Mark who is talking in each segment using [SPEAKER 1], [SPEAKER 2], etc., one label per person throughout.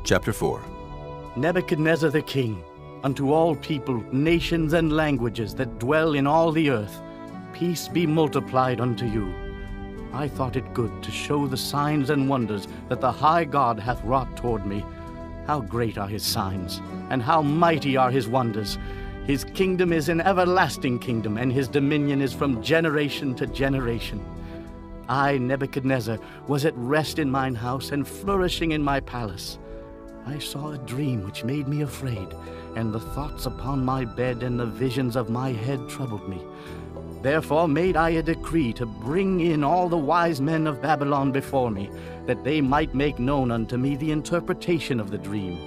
[SPEAKER 1] Chapter 4.
[SPEAKER 2] Nebuchadnezzar the king, unto all people, nations, and languages that dwell in all the earth, peace be multiplied unto you. I thought it good to show the signs and wonders that the high God hath wrought toward me. How great are his signs, and how mighty are his wonders! His kingdom is an everlasting kingdom, and his dominion is from generation to generation. I, Nebuchadnezzar, was at rest in mine house, and flourishing in my palace. I saw a dream which made me afraid, and the thoughts upon my bed and the visions of my head troubled me. Therefore made I a decree to bring in all the wise men of Babylon before me, that they might make known unto me the interpretation of the dream.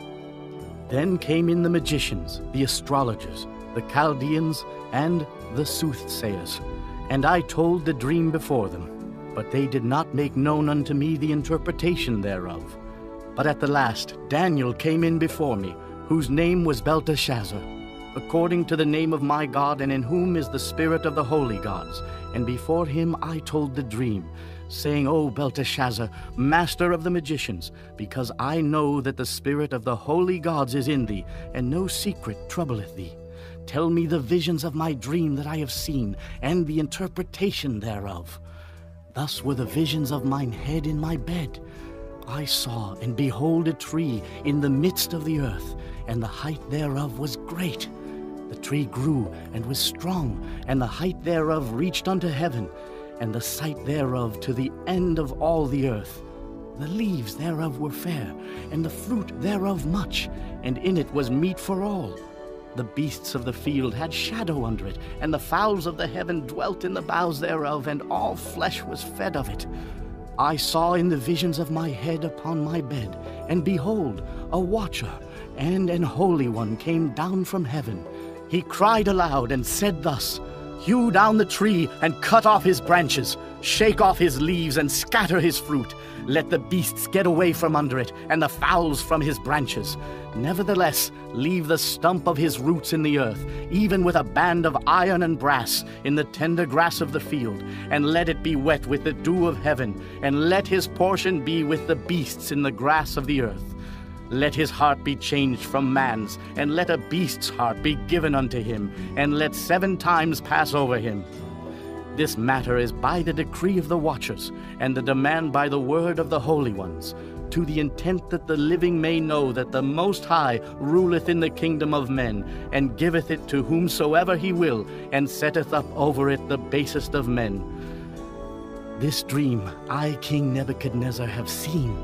[SPEAKER 2] Then came in the magicians, the astrologers, the Chaldeans, and the soothsayers, and I told the dream before them. But they did not make known unto me the interpretation thereof. But at the last Daniel came in before me, whose name was Belteshazzar, according to the name of my God, and in whom is the spirit of the holy gods. And before him I told the dream, saying, O Belteshazzar, master of the magicians, because I know that the spirit of the holy gods is in thee, and no secret troubleth thee. Tell me the visions of my dream that I have seen, and the interpretation thereof. Thus were the visions of mine head in my bed. I saw, and behold, a tree in the midst of the earth, and the height thereof was great. The tree grew and was strong, and the height thereof reached unto heaven, and the sight thereof to the end of all the earth. The leaves thereof were fair, and the fruit thereof much, and in it was meat for all. The beasts of the field had shadow under it, and the fowls of the heaven dwelt in the boughs thereof, and all flesh was fed of it. I saw in the visions of my head upon my bed, and behold, a watcher and an holy one came down from heaven. He cried aloud and said thus, Hew down the tree and cut off his branches, shake off his leaves and scatter his fruit. Let the beasts get away from under it, and the fowls from his branches. Nevertheless, leave the stump of his roots in the earth, even with a band of iron and brass, in the tender grass of the field, and let it be wet with the dew of heaven, and let his portion be with the beasts in the grass of the earth. Let his heart be changed from man's, and let a beast's heart be given unto him, and let 7 times pass over him. This matter is by the decree of the watchers, and the demand by the word of the holy ones, to the intent that the living may know that the Most High ruleth in the kingdom of men, and giveth it to whomsoever he will, and setteth up over it the basest of men. This dream I, King Nebuchadnezzar, have seen.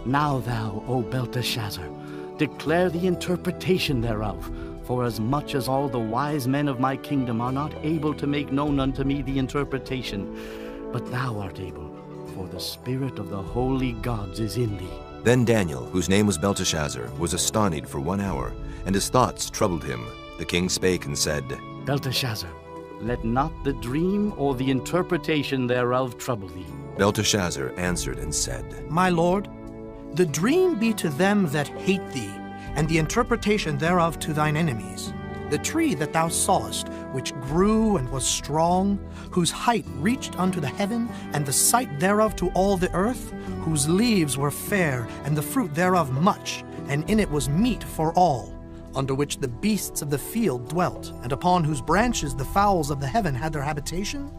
[SPEAKER 2] Now thou, O Belteshazzar, declare the interpretation thereof, for as much as all the wise men of my kingdom are not able to make known unto me the interpretation, but thou art able, for the spirit of the holy gods is in thee.
[SPEAKER 1] Then Daniel, whose name was Belteshazzar, was astonied for 1 hour, and his thoughts troubled him. The king spake and said,
[SPEAKER 2] Belteshazzar, let not the dream or the interpretation thereof trouble thee.
[SPEAKER 1] Belteshazzar answered and said,
[SPEAKER 3] My lord, the dream be to them that hate thee, and the interpretation thereof to thine enemies. The tree that thou sawest, which grew and was strong, whose height reached unto the heaven, and the sight thereof to all the earth, whose leaves were fair, and the fruit thereof much, and in it was meat for all, under which the beasts of the field dwelt, and upon whose branches the fowls of the heaven had their habitation?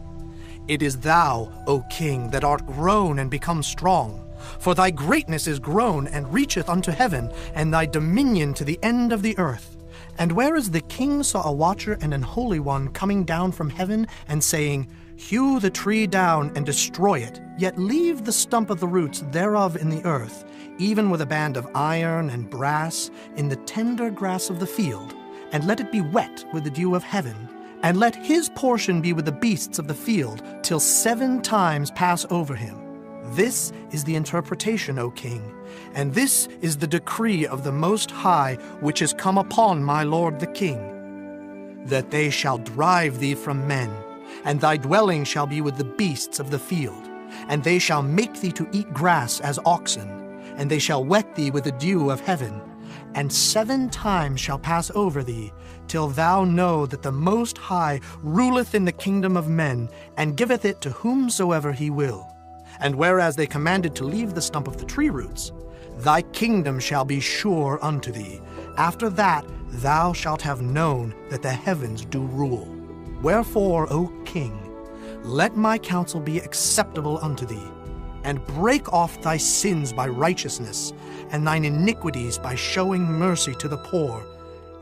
[SPEAKER 3] It is thou, O king, that art grown and become strong. For thy greatness is grown and reacheth unto heaven, and thy dominion to the end of the earth. And whereas the king saw a watcher and an holy one coming down from heaven, and saying, Hew the tree down and destroy it, yet leave the stump of the roots thereof in the earth, even with a band of iron and brass, in the tender grass of the field, and let it be wet with the dew of heaven, and let his portion be with the beasts of the field, till 7 times pass over him. This is the interpretation, O king, and this is the decree of the Most High, which is come upon my lord the king, that they shall drive thee from men, and thy dwelling shall be with the beasts of the field, and they shall make thee to eat grass as oxen, and they shall wet thee with the dew of heaven, and 7 times shall pass over thee, till thou know that the Most High ruleth in the kingdom of men, and giveth it to whomsoever he will. And whereas they commanded to leave the stump of the tree roots, thy kingdom shall be sure unto thee. After that thou shalt have known that the heavens do rule. Wherefore, O king, let my counsel be acceptable unto thee, and break off thy sins by righteousness, and thine iniquities by showing mercy to the poor,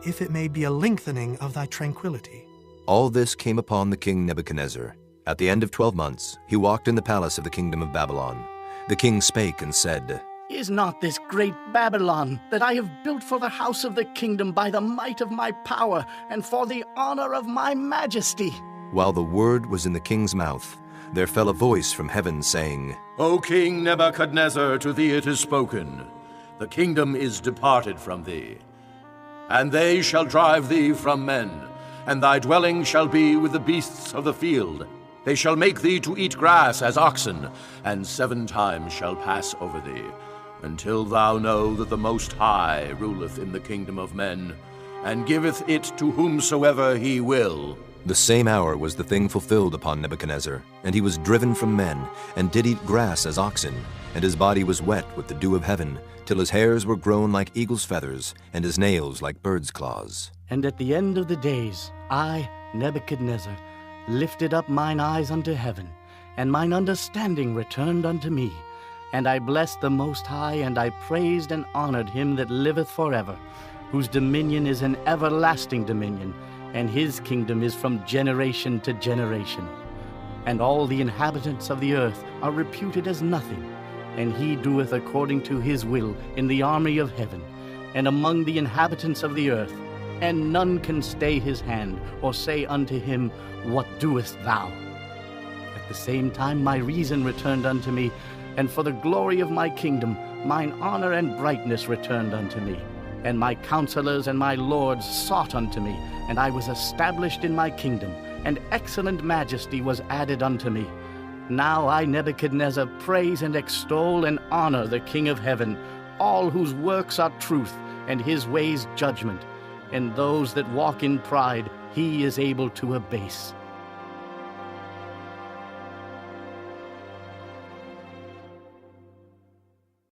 [SPEAKER 3] if it may be a lengthening of thy tranquility.
[SPEAKER 1] All this came upon the king Nebuchadnezzar. At the end of 12 months, he walked in the palace of the kingdom of Babylon. The king spake and said,
[SPEAKER 2] Is not this great Babylon, that I have built for the house of the kingdom by the might of my power, and for the honor of my majesty?
[SPEAKER 1] While the word was in the king's mouth, there fell a voice from heaven, saying,
[SPEAKER 4] O King Nebuchadnezzar, to thee it is spoken, the kingdom is departed from thee. And they shall drive thee from men, and thy dwelling shall be with the beasts of the field. They shall make thee to eat grass as oxen, and 7 times shall pass over thee, until thou know that the Most High ruleth in the kingdom of men, and giveth it to whomsoever he will.
[SPEAKER 1] The same hour was the thing fulfilled upon Nebuchadnezzar, and he was driven from men, and did eat grass as oxen, and his body was wet with the dew of heaven, till his hairs were grown like eagle's feathers, and his nails like bird's claws.
[SPEAKER 2] And at the end of the days, I, Nebuchadnezzar, lifted up mine eyes unto heaven, and mine understanding returned unto me. And I blessed the Most High, and I praised and honored him that liveth forever, whose dominion is an everlasting dominion, and his kingdom is from generation to generation. And all the inhabitants of the earth are reputed as nothing, and he doeth according to his will in the army of heaven, and among the inhabitants of the earth, and none can stay his hand, or say unto him, What doest thou? At the same time my reason returned unto me, and for the glory of my kingdom mine honor and brightness returned unto me. And my counselors and my lords sought unto me, and I was established in my kingdom, and excellent majesty was added unto me. Now I, Nebuchadnezzar, praise and extol and honor the King of heaven, all whose works are truth, and his ways judgment. And those that walk in pride he is able to abase.